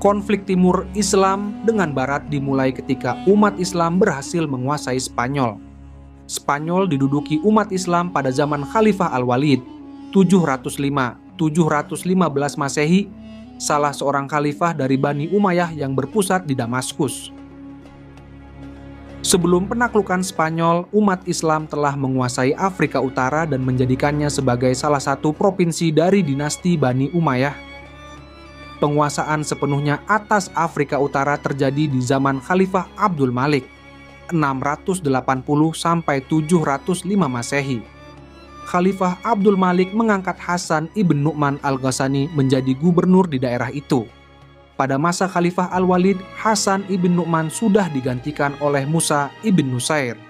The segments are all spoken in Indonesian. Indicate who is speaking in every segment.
Speaker 1: Konflik timur Islam dengan barat dimulai ketika umat Islam berhasil menguasai Spanyol. Spanyol diduduki umat Islam pada zaman Khalifah Al-Walid 705-715 Masehi, salah seorang khalifah dari Bani Umayyah yang berpusat di Damaskus. Sebelum penaklukan Spanyol, umat Islam telah menguasai Afrika Utara dan menjadikannya sebagai salah satu provinsi dari dinasti Bani Umayyah. Penguasaan sepenuhnya atas Afrika Utara terjadi di zaman Khalifah Abdul Malik 680-705 Masehi. Khalifah Abdul Malik mengangkat Hasan ibn Nu'man al-Ghassani menjadi gubernur di daerah itu. Pada masa Khalifah Al-Walid, Hasan ibn Nu'man sudah digantikan oleh Musa ibn Nusair.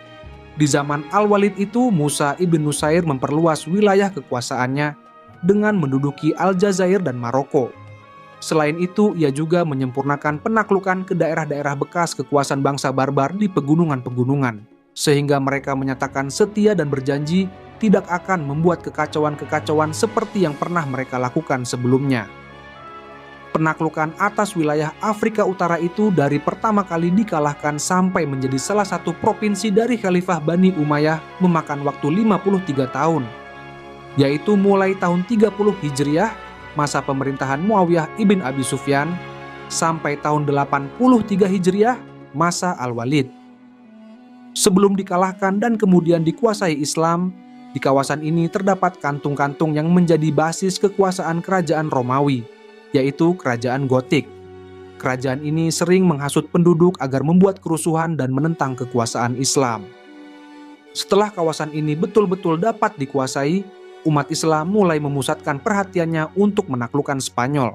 Speaker 1: Di zaman Al-Walid itu, Musa ibn Nusair memperluas wilayah kekuasaannya dengan menduduki Aljazair dan Maroko. Selain itu, ia juga menyempurnakan penaklukan ke daerah-daerah bekas kekuasaan bangsa barbar di pegunungan-pegunungan, sehingga mereka menyatakan setia dan berjanji tidak akan membuat kekacauan-kekacauan seperti yang pernah mereka lakukan sebelumnya. Penaklukan atas wilayah Afrika Utara itu dari pertama kali dikalahkan sampai menjadi salah satu provinsi dari Khalifah Bani Umayyah memakan waktu 53 tahun, yaitu mulai tahun 30 Hijriah, masa pemerintahan Muawiyah ibn Abi Sufyan, sampai tahun 83 Hijriah, masa Al-Walid. Sebelum dikalahkan dan kemudian dikuasai Islam, di kawasan ini terdapat kantung-kantung yang menjadi basis kekuasaan kerajaan Romawi, yaitu kerajaan Gotik. Kerajaan ini sering menghasut penduduk agar membuat kerusuhan dan menentang kekuasaan Islam. Setelah kawasan ini betul-betul dapat dikuasai, umat Islam mulai memusatkan perhatiannya untuk menaklukkan Spanyol.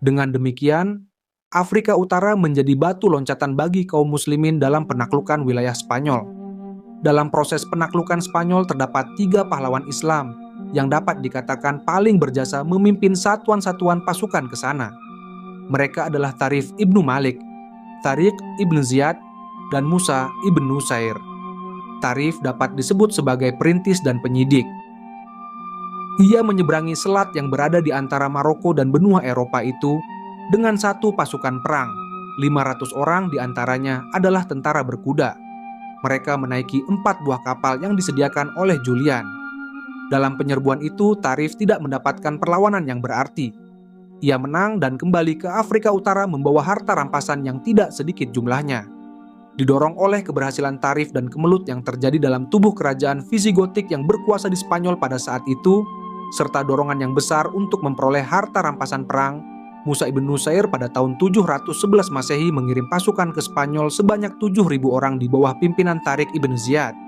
Speaker 1: Dengan demikian, Afrika Utara menjadi batu loncatan bagi kaum muslimin dalam penaklukan wilayah Spanyol. Dalam proses penaklukan Spanyol terdapat 3 pahlawan Islam yang dapat dikatakan paling berjasa memimpin satuan-satuan pasukan ke sana. Mereka adalah Tarif ibnu Malik, Tariq ibn Ziyad, dan Musa ibn Nusair. Tarif dapat disebut sebagai perintis dan penyidik. Ia menyeberangi selat yang berada di antara Maroko dan benua Eropa itu dengan satu pasukan perang. 500 orang diantaranya adalah tentara berkuda. Mereka menaiki 4 buah kapal yang disediakan oleh Julian. Dalam penyerbuan itu, Tarif tidak mendapatkan perlawanan yang berarti. Ia menang dan kembali ke Afrika Utara membawa harta rampasan yang tidak sedikit jumlahnya. Didorong oleh keberhasilan Tarif dan kemelut yang terjadi dalam tubuh kerajaan Visigotik yang berkuasa di Spanyol pada saat itu, serta dorongan yang besar untuk memperoleh harta rampasan perang, Musa ibn Nusair pada tahun 711 Masehi mengirim pasukan ke Spanyol sebanyak 7.000 orang di bawah pimpinan Tariq ibn Ziyad.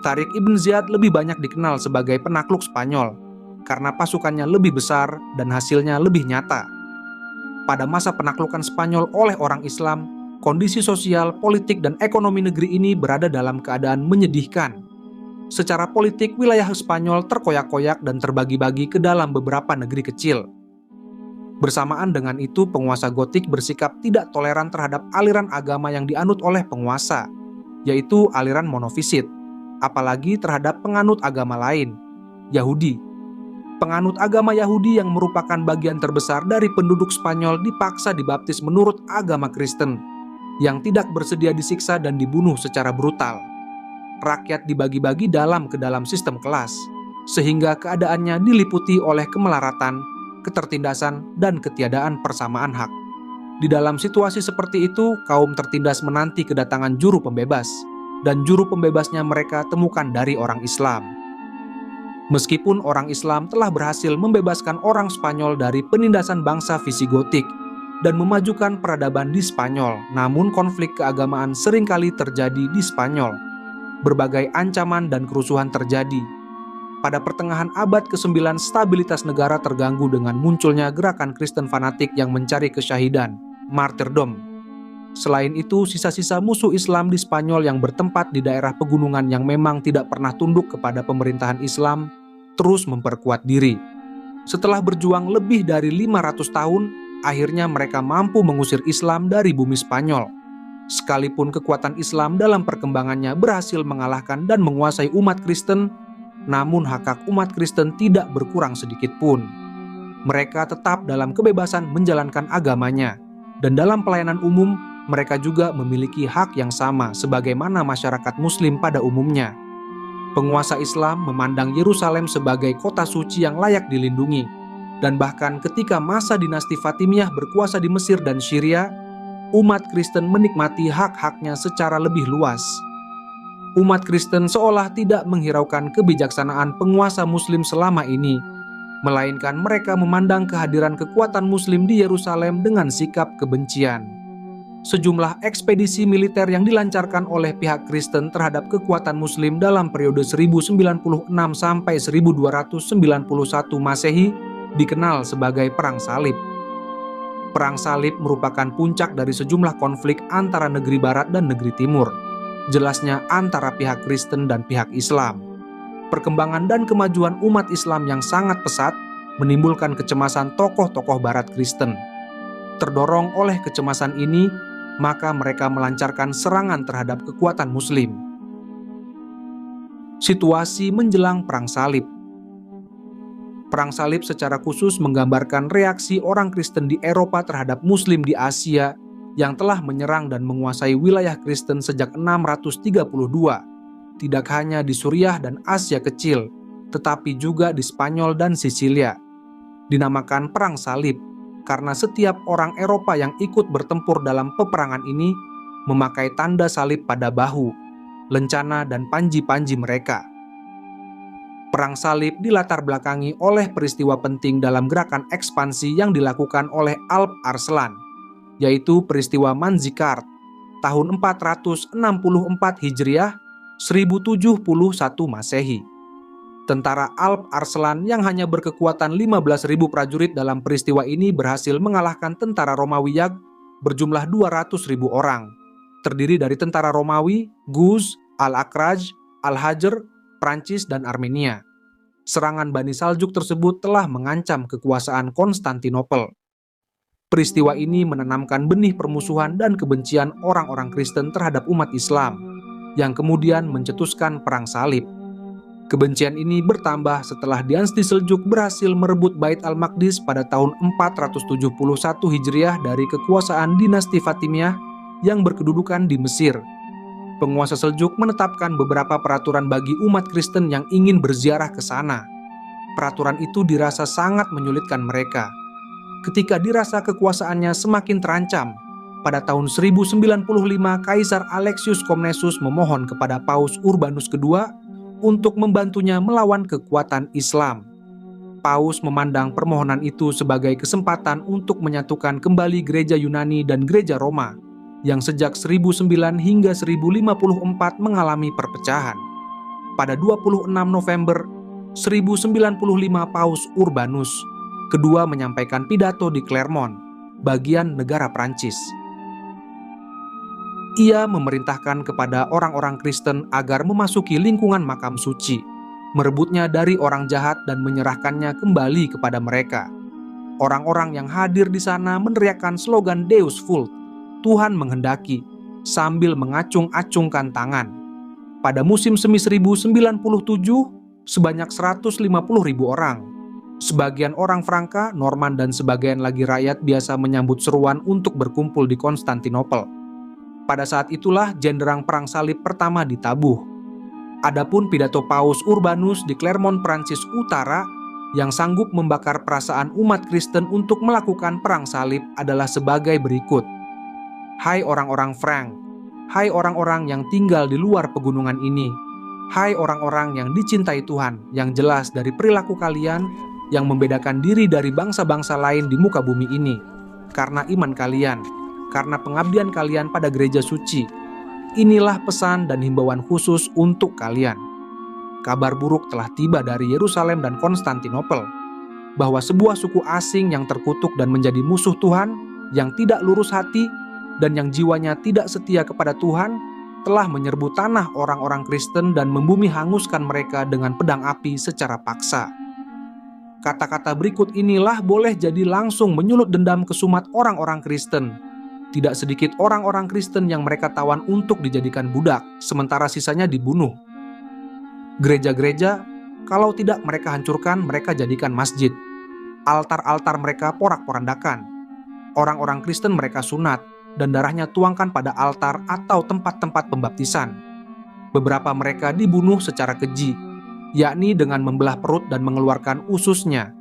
Speaker 1: Tariq ibn Ziyad lebih banyak dikenal sebagai penakluk Spanyol karena pasukannya lebih besar dan hasilnya lebih nyata. Pada masa penaklukan Spanyol oleh orang Islam, kondisi sosial, politik, dan ekonomi negeri ini berada dalam keadaan menyedihkan. Secara politik, wilayah Spanyol terkoyak-koyak dan terbagi-bagi ke dalam beberapa negeri kecil. Bersamaan dengan itu, penguasa Gotik bersikap tidak toleran terhadap aliran agama yang dianut oleh penguasa, yaitu aliran monofisit, apalagi terhadap penganut agama lain, Yahudi. Penganut agama Yahudi yang merupakan bagian terbesar dari penduduk Spanyol dipaksa dibaptis menurut agama Kristen, yang tidak bersedia disiksa dan dibunuh secara brutal. Rakyat dibagi-bagi ke dalam sistem kelas, sehingga keadaannya diliputi oleh kemelaratan, ketertindasan, dan ketiadaan persamaan hak. Di dalam situasi seperti itu, kaum tertindas menanti kedatangan juru pembebas, dan juru pembebasnya mereka temukan dari orang Islam. Meskipun orang Islam telah berhasil membebaskan orang Spanyol dari penindasan bangsa Visigotik dan memajukan peradaban di Spanyol, namun konflik keagamaan seringkali terjadi di Spanyol. Berbagai ancaman dan kerusuhan terjadi. Pada pertengahan abad ke-9, stabilitas negara terganggu dengan munculnya gerakan Kristen fanatik yang mencari kesyahidan, martyrdom. Selain itu, sisa-sisa musuh Islam di Spanyol yang bertempat di daerah pegunungan yang memang tidak pernah tunduk kepada pemerintahan Islam, terus memperkuat diri. Setelah berjuang lebih dari 500 tahun, akhirnya mereka mampu mengusir Islam dari bumi Spanyol. Sekalipun kekuatan Islam dalam perkembangannya berhasil mengalahkan dan menguasai umat Kristen, namun hak-hak umat Kristen tidak berkurang sedikit pun. Mereka tetap dalam kebebasan menjalankan agamanya. Dan dalam pelayanan umum, mereka juga memiliki hak yang sama sebagaimana masyarakat Muslim pada umumnya. Penguasa Islam memandang Yerusalem sebagai kota suci yang layak dilindungi, dan bahkan ketika masa dinasti Fatimiyah berkuasa di Mesir dan Syria, umat Kristen menikmati hak-haknya secara lebih luas. Umat Kristen seolah tidak menghiraukan kebijaksanaan penguasa Muslim selama ini, melainkan mereka memandang kehadiran kekuatan Muslim di Yerusalem dengan sikap kebencian. Sejumlah ekspedisi militer yang dilancarkan oleh pihak Kristen terhadap kekuatan Muslim dalam periode 1096 sampai 1291 Masehi dikenal sebagai Perang Salib. Perang Salib merupakan puncak dari sejumlah konflik antara negeri Barat dan negeri Timur, jelasnya antara pihak Kristen dan pihak Islam. Perkembangan dan kemajuan umat Islam yang sangat pesat menimbulkan kecemasan tokoh-tokoh Barat Kristen. Terdorong oleh kecemasan ini, maka mereka melancarkan serangan terhadap kekuatan Muslim. Situasi menjelang Perang Salib. Perang Salib secara khusus menggambarkan reaksi orang Kristen di Eropa terhadap Muslim di Asia yang telah menyerang dan menguasai wilayah Kristen sejak 632. Tidak hanya di Suriah dan Asia Kecil, tetapi juga di Spanyol dan Sisilia. Dinamakan Perang Salib karena setiap orang Eropa yang ikut bertempur dalam peperangan ini memakai tanda salib pada bahu, lencana, dan panji-panji mereka. Perang Salib dilatar belakangi oleh peristiwa penting dalam gerakan ekspansi yang dilakukan oleh Alp Arslan, yaitu peristiwa Manzikert tahun 464 Hijriah 1071 Masehi. Tentara Alp Arslan yang hanya berkekuatan 15.000 prajurit dalam peristiwa ini berhasil mengalahkan tentara Romawi Yag berjumlah 200.000 orang, terdiri dari tentara Romawi, Guz, Al-Akraj, Al-Hajar, Prancis, dan Armenia. Serangan Bani Saljuk tersebut telah mengancam kekuasaan Konstantinopel. Peristiwa ini menanamkan benih permusuhan dan kebencian orang-orang Kristen terhadap umat Islam, yang kemudian mencetuskan Perang Salib. Kebencian ini bertambah setelah dinasti Seljuk berhasil merebut Bait Al-Maqdis pada tahun 471 Hijriah dari kekuasaan dinasti Fatimiyah yang berkedudukan di Mesir. Penguasa Seljuk menetapkan beberapa peraturan bagi umat Kristen yang ingin berziarah ke sana. Peraturan itu dirasa sangat menyulitkan mereka. Ketika dirasa kekuasaannya semakin terancam, pada tahun 1095 Kaisar Alexius Komnesus memohon kepada Paus Urbanus II untuk membantunya melawan kekuatan Islam. Paus memandang permohonan itu sebagai kesempatan untuk menyatukan kembali gereja Yunani dan gereja Roma yang sejak 1009 hingga 1054 mengalami perpecahan. Pada 26 November 1095 Paus Urbanus kedua menyampaikan pidato di Clermont, bagian negara Prancis. Ia memerintahkan kepada orang-orang Kristen agar memasuki lingkungan makam suci, merebutnya dari orang jahat dan menyerahkannya kembali kepada mereka. Orang-orang yang hadir di sana meneriakkan slogan Deus Vult, Tuhan menghendaki, sambil mengacung-acungkan tangan. Pada musim semi 1097, sebanyak 150.000 orang. Sebagian orang Franka, Norman, dan sebagian lagi rakyat biasa menyambut seruan untuk berkumpul di Konstantinopel. Pada saat itulah jenderang Perang Salib pertama ditabuh. Adapun pidato Paus Urbanus di Clermont, Prancis Utara, yang sanggup membakar perasaan umat Kristen untuk melakukan Perang Salib adalah sebagai berikut. Hai orang-orang Frank, hai orang-orang yang tinggal di luar pegunungan ini, hai orang-orang yang dicintai Tuhan, yang jelas dari perilaku kalian yang membedakan diri dari bangsa-bangsa lain di muka bumi ini, karena iman kalian, karena pengabdian kalian pada gereja suci. Inilah pesan dan himbauan khusus untuk kalian. Kabar buruk telah tiba dari Yerusalem dan Konstantinopel, bahwa sebuah suku asing yang terkutuk dan menjadi musuh Tuhan, yang tidak lurus hati, dan yang jiwanya tidak setia kepada Tuhan, telah menyerbu tanah orang-orang Kristen dan membumi hanguskan mereka dengan pedang api secara paksa. Kata-kata berikut inilah boleh jadi langsung menyulut dendam kesumat orang-orang Kristen. Tidak sedikit orang-orang Kristen yang mereka tawan untuk dijadikan budak, sementara sisanya dibunuh. Gereja-gereja, kalau tidak mereka hancurkan, mereka jadikan masjid. Altar-altar mereka porak-porandakan. Orang-orang Kristen mereka sunat dan darahnya tuangkan pada altar atau tempat-tempat pembaptisan. Beberapa mereka dibunuh secara keji, yakni dengan membelah perut dan mengeluarkan ususnya.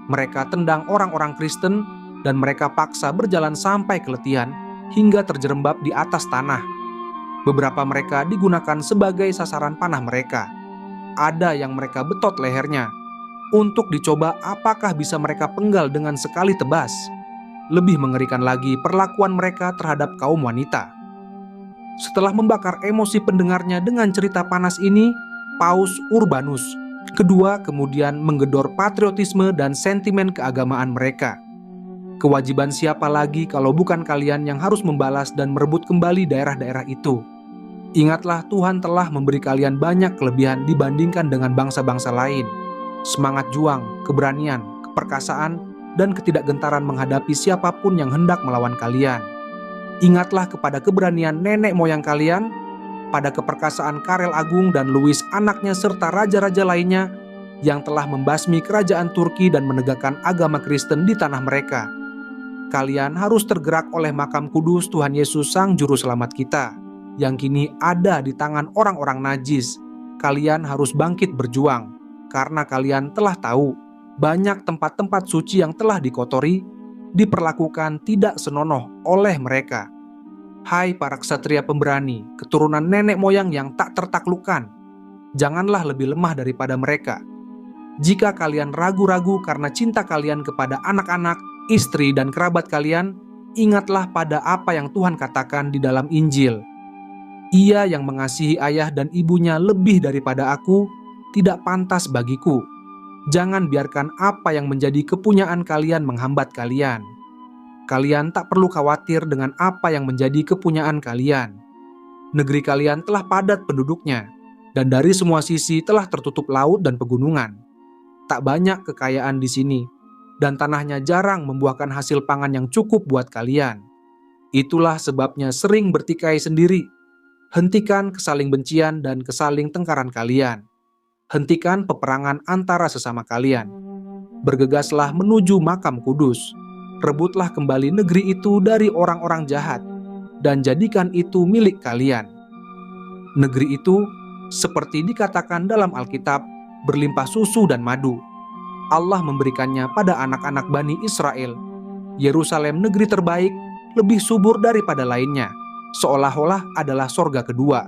Speaker 1: Mereka tendang orang-orang Kristen dan mereka paksa berjalan sampai keletihan hingga terjerembab di atas tanah. Beberapa mereka digunakan sebagai sasaran panah mereka. Ada yang mereka betot lehernya untuk dicoba apakah bisa mereka penggal dengan sekali tebas. Lebih mengerikan lagi perlakuan mereka terhadap kaum wanita. Setelah membakar emosi pendengarnya dengan cerita panas ini, Paus Urbanus kedua kemudian menggedor patriotisme dan sentimen keagamaan mereka. Kewajiban siapa lagi kalau bukan kalian yang harus membalas dan merebut kembali daerah-daerah itu? Ingatlah, Tuhan telah memberi kalian banyak kelebihan dibandingkan dengan bangsa-bangsa lain. Semangat juang, keberanian, keperkasaan, dan ketidakgentaran menghadapi siapapun yang hendak melawan kalian. Ingatlah kepada keberanian nenek moyang kalian, pada keperkasaan Karel Agung dan Louis anaknya serta raja-raja lainnya yang telah membasmi kerajaan Turki dan menegakkan agama Kristen di tanah mereka. Kalian harus tergerak oleh makam kudus Tuhan Yesus Sang Juru Selamat kita, yang kini ada di tangan orang-orang najis. Kalian harus bangkit berjuang, karena kalian telah tahu banyak tempat-tempat suci yang telah dikotori, diperlakukan tidak senonoh oleh mereka. Hai para ksatria pemberani, keturunan nenek moyang yang tak tertaklukkan, janganlah lebih lemah daripada mereka. Jika kalian ragu-ragu karena cinta kalian kepada anak-anak, istri, dan kerabat kalian, ingatlah pada apa yang Tuhan katakan di dalam Injil. Ia yang mengasihi ayah dan ibunya lebih daripada aku, tidak pantas bagiku. Jangan biarkan apa yang menjadi kepunyaan kalian menghambat kalian. Kalian tak perlu khawatir dengan apa yang menjadi kepunyaan kalian. Negeri kalian telah padat penduduknya, dan dari semua sisi telah tertutup laut dan pegunungan. Tak banyak kekayaan di sini, dan tanahnya jarang membuahkan hasil pangan yang cukup buat kalian. Itulah sebabnya sering bertikai sendiri. Hentikan kesaling bencian dan kesaling tengkaran kalian. Hentikan peperangan antara sesama kalian. Bergegaslah menuju makam kudus. Rebutlah kembali negeri itu dari orang-orang jahat, dan jadikan itu milik kalian. Negeri itu, seperti dikatakan dalam Alkitab, berlimpah susu dan madu. Allah memberikannya pada anak-anak Bani Israel. Yerusalem, negeri terbaik, lebih subur daripada lainnya, seolah-olah adalah sorga kedua.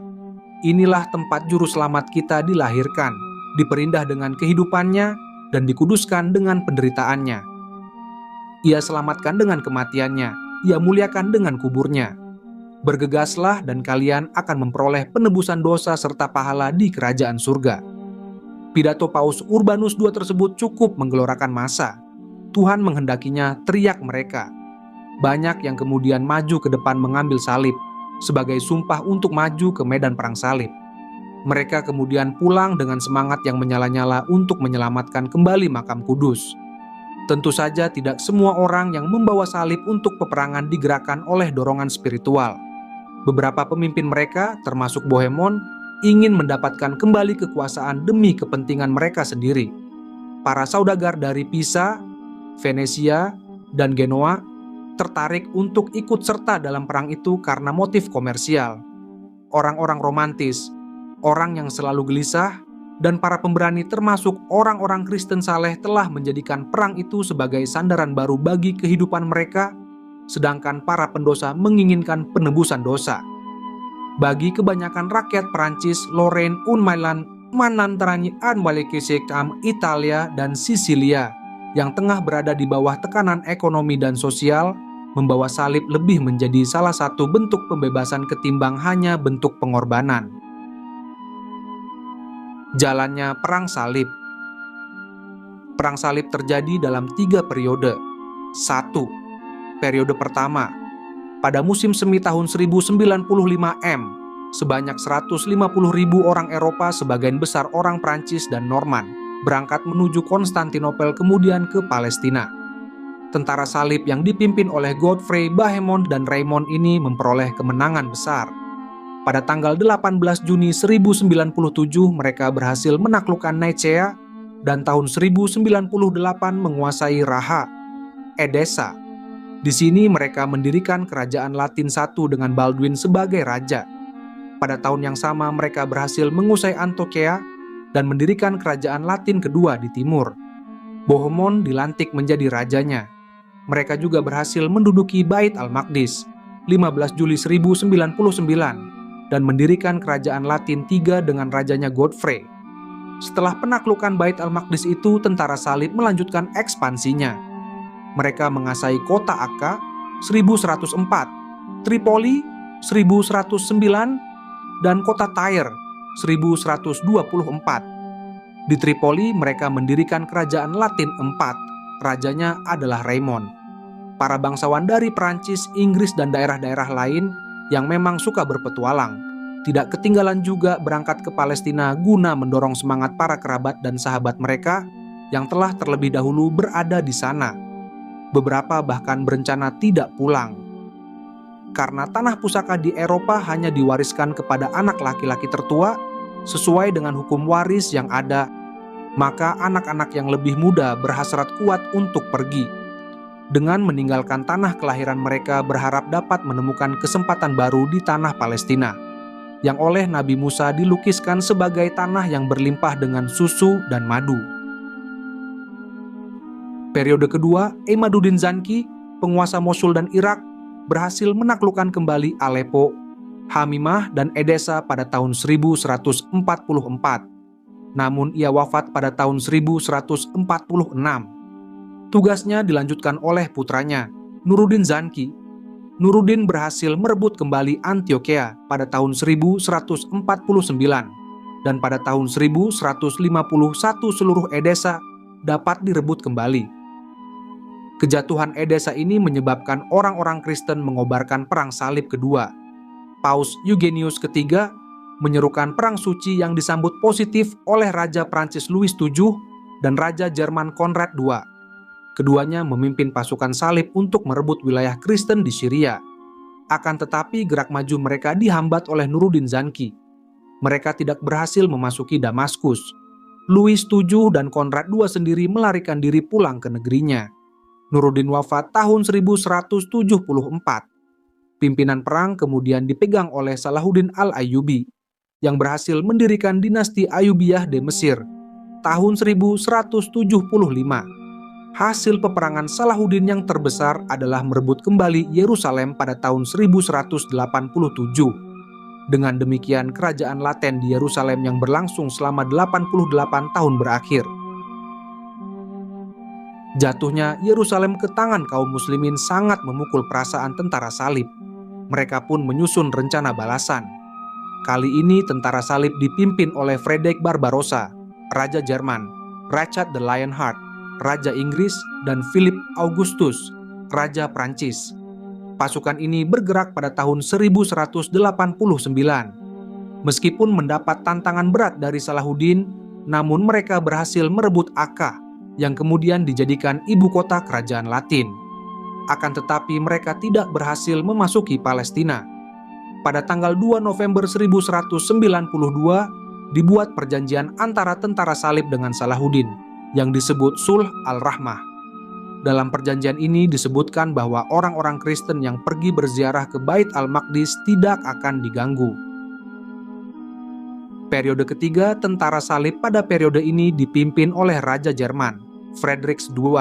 Speaker 1: Inilah tempat juru selamat kita dilahirkan, diperindah dengan kehidupannya, dan dikuduskan dengan penderitaannya. Ia selamatkan dengan kematiannya, ia muliakan dengan kuburnya. Bergegaslah dan kalian akan memperoleh penebusan dosa serta pahala di kerajaan surga. Pidato Paus Urbanus II tersebut cukup menggelorakan massa. Tuhan menghendakinya teriak mereka. Banyak yang kemudian maju ke depan mengambil salib, sebagai sumpah untuk maju ke medan perang salib. Mereka kemudian pulang dengan semangat yang menyala-nyala untuk menyelamatkan kembali makam kudus. Tentu saja tidak semua orang yang membawa salib untuk peperangan digerakkan oleh dorongan spiritual. Beberapa pemimpin mereka, termasuk Bohemond, ingin mendapatkan kembali kekuasaan demi kepentingan mereka sendiri. Para saudagar dari Pisa, Venesia, dan Genoa tertarik untuk ikut serta dalam perang itu karena motif komersial. Orang-orang romantis, orang yang selalu gelisah, dan para pemberani termasuk orang-orang Kristen saleh telah menjadikan perang itu sebagai sandaran baru bagi kehidupan mereka, sedangkan para pendosa menginginkan penebusan dosa. Bagi kebanyakan rakyat Perancis, Lorraine, Unmailan, Manantarani, Anwalekesekam, Italia, dan Sisilia yang tengah berada di bawah tekanan ekonomi dan sosial, membawa salib lebih menjadi salah satu bentuk pembebasan ketimbang hanya bentuk pengorbanan. Jalannya Perang Salib. Perang salib terjadi dalam 3 periode. 1. Periode pertama, pada musim semi tahun 1095 M, sebanyak 150.000 orang Eropa, sebagian besar orang Prancis dan Norman, berangkat menuju Konstantinopel kemudian ke Palestina. Tentara salib yang dipimpin oleh Godfrey, Bohemond, dan Raymond ini memperoleh kemenangan besar. Pada tanggal 18 Juni 1097 mereka berhasil menaklukkan Nicea dan tahun 1098 menguasai Raha, Edessa. Di sini mereka mendirikan kerajaan Latin satu dengan Baldwin sebagai raja. Pada tahun yang sama mereka berhasil mengusai Antioquia dan mendirikan kerajaan Latin kedua di timur. Bohemond dilantik menjadi rajanya. Mereka juga berhasil menduduki Bait al-Maqdis 15 Juli 1099 dan mendirikan kerajaan Latin III dengan rajanya Godfrey. Setelah penaklukan Bait al-Maqdis itu, tentara salib melanjutkan ekspansinya. Mereka menguasai kota Akka 1104, Tripoli 1109, dan kota Tyre 1124. Di Tripoli mereka mendirikan kerajaan Latin IV, rajanya adalah Raymond. Para bangsawan dari Perancis, Inggris, dan daerah-daerah lain yang memang suka berpetualang tidak ketinggalan juga berangkat ke Palestina guna mendorong semangat para kerabat dan sahabat mereka yang telah terlebih dahulu berada di sana. Beberapa bahkan berencana tidak pulang. Karena tanah pusaka di Eropa hanya diwariskan kepada anak laki-laki tertua sesuai dengan hukum waris yang ada, maka anak-anak yang lebih muda berhasrat kuat untuk pergi. Dengan meninggalkan tanah kelahiran mereka berharap dapat menemukan kesempatan baru di tanah Palestina, yang oleh Nabi Musa dilukiskan sebagai tanah yang berlimpah dengan susu dan madu. Periode kedua, Imaduddin Zanki, penguasa Mosul dan Irak, berhasil menaklukkan kembali Aleppo, Hamimah, dan Edessa pada tahun 1144. Namun ia wafat pada tahun 1146. Tugasnya dilanjutkan oleh putranya, Nuruddin Zanki. Nuruddin berhasil merebut kembali Antioquia pada tahun 1149 dan pada tahun 1151 seluruh Edessa dapat direbut kembali. Kejatuhan Edessa ini menyebabkan orang-orang Kristen mengobarkan perang salib kedua. Paus Eugenius III menyerukan perang suci yang disambut positif oleh Raja Prancis Louis VII dan Raja Jerman Konrad II. Keduanya memimpin pasukan salib untuk merebut wilayah Kristen di Syria. Akan tetapi gerak maju mereka dihambat oleh Nuruddin Zanki. Mereka tidak berhasil memasuki Damaskus. Louis VII dan Konrad II sendiri melarikan diri pulang ke negerinya. Nuruddin wafat tahun 1174. Pimpinan perang kemudian dipegang oleh Salahuddin al-Ayyubi yang berhasil mendirikan dinasti Ayyubiyah di Mesir tahun 1175. Hasil peperangan Salahuddin yang terbesar adalah merebut kembali Yerusalem pada tahun 1187. Dengan demikian kerajaan Laten di Yerusalem yang berlangsung selama 88 tahun berakhir. Jatuhnya Yerusalem ke tangan kaum muslimin sangat memukul perasaan tentara salib. Mereka pun menyusun rencana balasan. Kali ini tentara salib dipimpin oleh Frederick Barbarossa, Raja Jerman, Richard the Lionheart, Raja Inggris, dan Philip Augustus, Raja Prancis. Pasukan ini bergerak pada tahun 1189. Meskipun mendapat tantangan berat dari Salahuddin, namun mereka berhasil merebut Akka, yang kemudian dijadikan ibu kota kerajaan Latin. Akan tetapi mereka tidak berhasil memasuki Palestina. Pada tanggal 2 November 1192, dibuat perjanjian antara tentara salib dengan Salahuddin, yang disebut Sulh al-Rahmah. Dalam perjanjian ini disebutkan bahwa orang-orang Kristen yang pergi berziarah ke Bait al-Maqdis tidak akan diganggu. Periode ketiga, tentara salib pada periode ini dipimpin oleh Raja Jerman, Frederick II.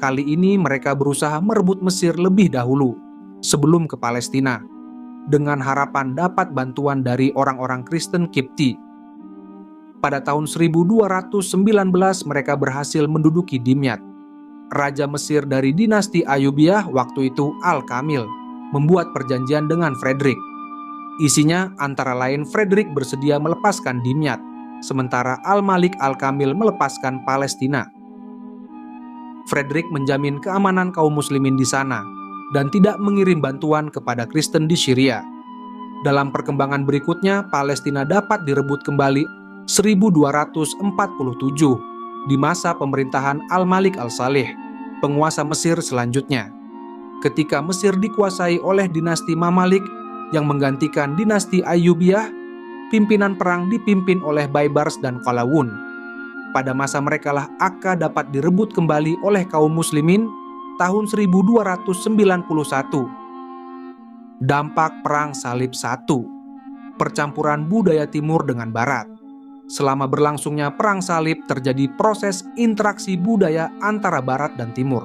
Speaker 1: Kali ini mereka berusaha merebut Mesir lebih dahulu, sebelum ke Palestina, dengan harapan dapat bantuan dari orang-orang Kristen Kipti. Pada tahun 1219 mereka berhasil menduduki Dimyat. Raja Mesir dari dinasti Ayyubiyah waktu itu Al-Kamil membuat perjanjian dengan Frederick. Isinya antara lain Frederick bersedia melepaskan Dimyat, sementara Al-Malik Al-Kamil melepaskan Palestina. Frederick menjamin keamanan kaum muslimin di sana dan tidak mengirim bantuan kepada Kristen di Syria. Dalam perkembangan berikutnya, Palestina dapat direbut kembali 1247 di masa pemerintahan Al-Malik Al-Salih, penguasa Mesir selanjutnya. Ketika Mesir dikuasai oleh dinasti Mamalik yang menggantikan dinasti Ayyubiyah, pimpinan perang dipimpin oleh Baybars dan Qalawun. Pada masa merekalah Akka dapat direbut kembali oleh kaum muslimin tahun 1291. Dampak Perang Salib I. Percampuran budaya Timur dengan Barat. Selama berlangsungnya Perang Salib terjadi proses interaksi budaya antara Barat dan Timur.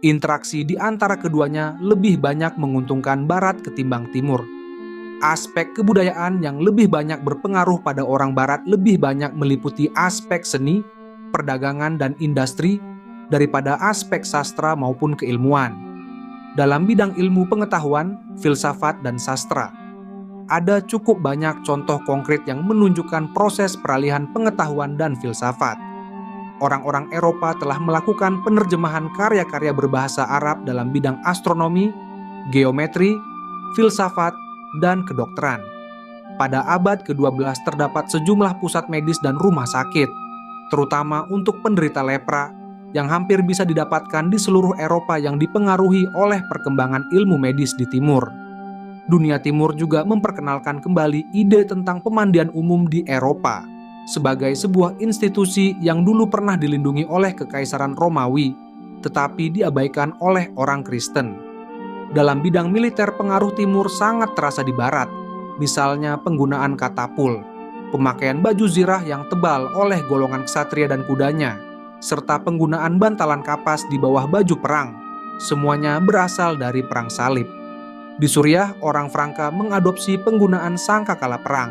Speaker 1: Interaksi di antara keduanya lebih banyak menguntungkan Barat ketimbang Timur. Aspek kebudayaan yang lebih banyak berpengaruh pada orang Barat lebih banyak meliputi aspek seni, perdagangan, dan industri daripada aspek sastra maupun keilmuan. Dalam bidang ilmu pengetahuan, filsafat, dan sastra, ada cukup banyak contoh konkret yang menunjukkan proses peralihan pengetahuan dan filsafat. Orang-orang Eropa telah melakukan penerjemahan karya-karya berbahasa Arab dalam bidang astronomi, geometri, filsafat, dan kedokteran. Pada abad ke-12 terdapat sejumlah pusat medis dan rumah sakit, terutama untuk penderita lepra, yang hampir bisa didapatkan di seluruh Eropa yang dipengaruhi oleh perkembangan ilmu medis di Timur. Dunia Timur juga memperkenalkan kembali ide tentang pemandian umum di Eropa sebagai sebuah institusi yang dulu pernah dilindungi oleh Kekaisaran Romawi, tetapi diabaikan oleh orang Kristen. Dalam bidang militer, pengaruh Timur sangat terasa di Barat, misalnya penggunaan katapul, pemakaian baju zirah yang tebal oleh golongan ksatria dan kudanya, serta penggunaan bantalan kapas di bawah baju perang. Semuanya berasal dari Perang Salib. Di Suriah, orang Franka mengadopsi penggunaan sangkakala perang,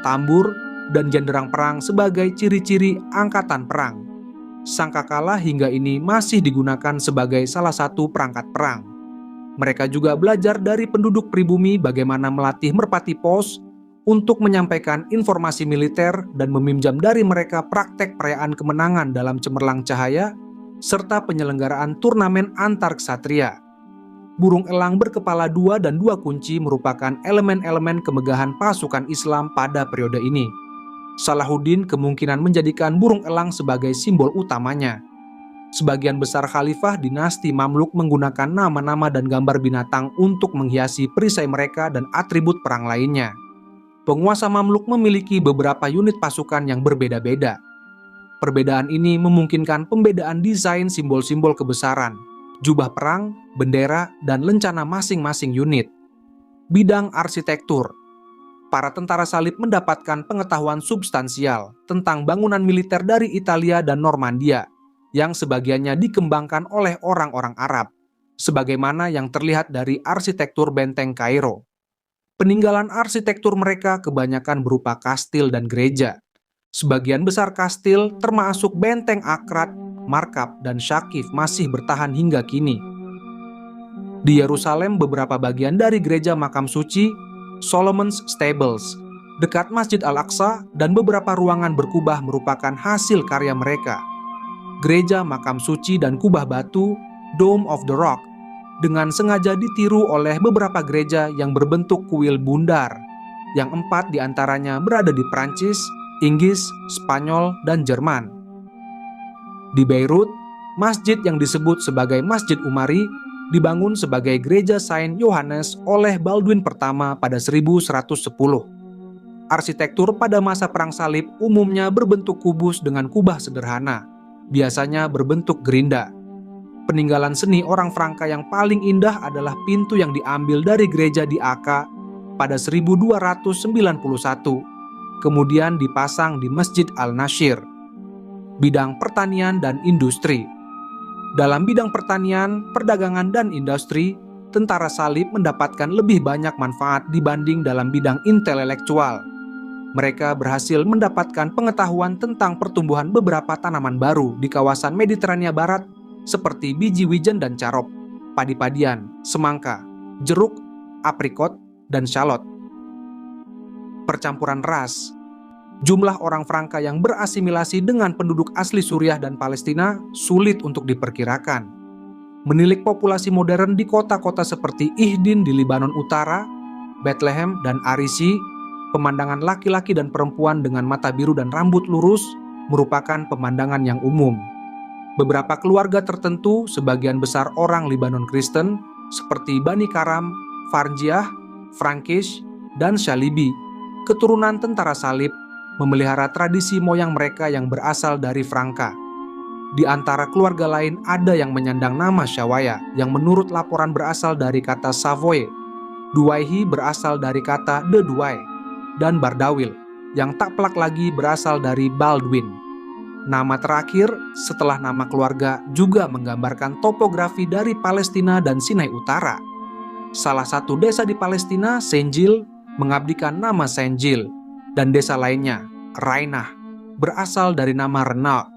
Speaker 1: tambur, dan genderang perang sebagai ciri-ciri angkatan perang. Sangkakala hingga ini masih digunakan sebagai salah satu perangkat perang. Mereka juga belajar dari penduduk pribumi bagaimana melatih merpati pos untuk menyampaikan informasi militer dan meminjam dari mereka praktek perayaan kemenangan dalam cemerlang cahaya, serta penyelenggaraan turnamen antar ksatria. Burung elang berkepala 2 dan 2 kunci merupakan elemen-elemen kemegahan pasukan Islam pada periode ini. Salahuddin kemungkinan menjadikan burung elang sebagai simbol utamanya. Sebagian besar khalifah dinasti Mamluk menggunakan nama-nama dan gambar binatang untuk menghiasi perisai mereka dan atribut perang lainnya. Penguasa Mamluk memiliki beberapa unit pasukan yang berbeda-beda. Perbedaan ini memungkinkan pembedaan desain simbol-simbol kebesaran, jubah perang, bendera, dan lencana masing-masing unit. Bidang arsitektur. Para tentara salib mendapatkan pengetahuan substansial tentang bangunan militer dari Italia dan Normandia, yang sebagiannya dikembangkan oleh orang-orang Arab, sebagaimana yang terlihat dari arsitektur benteng Kairo. Peninggalan arsitektur mereka kebanyakan berupa kastil dan gereja. Sebagian besar kastil, termasuk benteng Akrat, Markab, dan Syakif masih bertahan hingga kini. Di Yerusalem, beberapa bagian dari gereja makam suci, Solomon's Stables, dekat Masjid Al-Aqsa, dan beberapa ruangan berkubah merupakan hasil karya mereka. Gereja makam suci dan kubah batu, Dome of the Rock, dengan sengaja ditiru oleh beberapa gereja yang berbentuk kuil bundar, yang 4 diantaranya berada di Prancis, Inggris, Spanyol, dan Jerman. Di Beirut, masjid yang disebut sebagai Masjid Umari dibangun sebagai gereja Saint Yohanes oleh Baldwin pertama pada 1110. Arsitektur pada masa Perang Salib umumnya berbentuk kubus dengan kubah sederhana, biasanya berbentuk gerinda. Peninggalan seni orang Franka yang paling indah adalah pintu yang diambil dari gereja di Akka pada 1291, kemudian dipasang di Masjid Al-Nashir. Bidang pertanian dan industri. Dalam bidang pertanian, perdagangan, dan industri, tentara salib mendapatkan lebih banyak manfaat dibanding dalam bidang intelektual. Mereka berhasil mendapatkan pengetahuan tentang pertumbuhan beberapa tanaman baru di kawasan Mediterania Barat, seperti biji wijen dan carop, padi-padian, semangka, jeruk, aprikot, dan shallot. Percampuran ras. Jumlah orang Franka yang berasimilasi dengan penduduk asli Suriah dan Palestina sulit untuk diperkirakan. Menilik populasi modern di kota-kota seperti Ihdin di Libanon Utara, Bethlehem, dan Arisi, pemandangan laki-laki dan perempuan dengan mata biru dan rambut lurus merupakan pemandangan yang umum. Beberapa keluarga tertentu, sebagian besar orang Libanon Kristen, seperti Bani Karam, Farjiah, Frankish, dan Shalibi, keturunan tentara salib, memelihara tradisi moyang mereka yang berasal dari Franka. Di antara keluarga lain ada yang menyandang nama Shawaya, yang menurut laporan berasal dari kata Savoy. Duwaihi berasal dari kata The Duwai, dan Bardawil, yang tak pelak lagi berasal dari Baldwin. Nama terakhir setelah nama keluarga juga menggambarkan topografi dari Palestina dan Sinai Utara. Salah satu desa di Palestina, Senjil, mengabdikan nama Senjil, dan desa lainnya, Rainah, berasal dari nama Renal,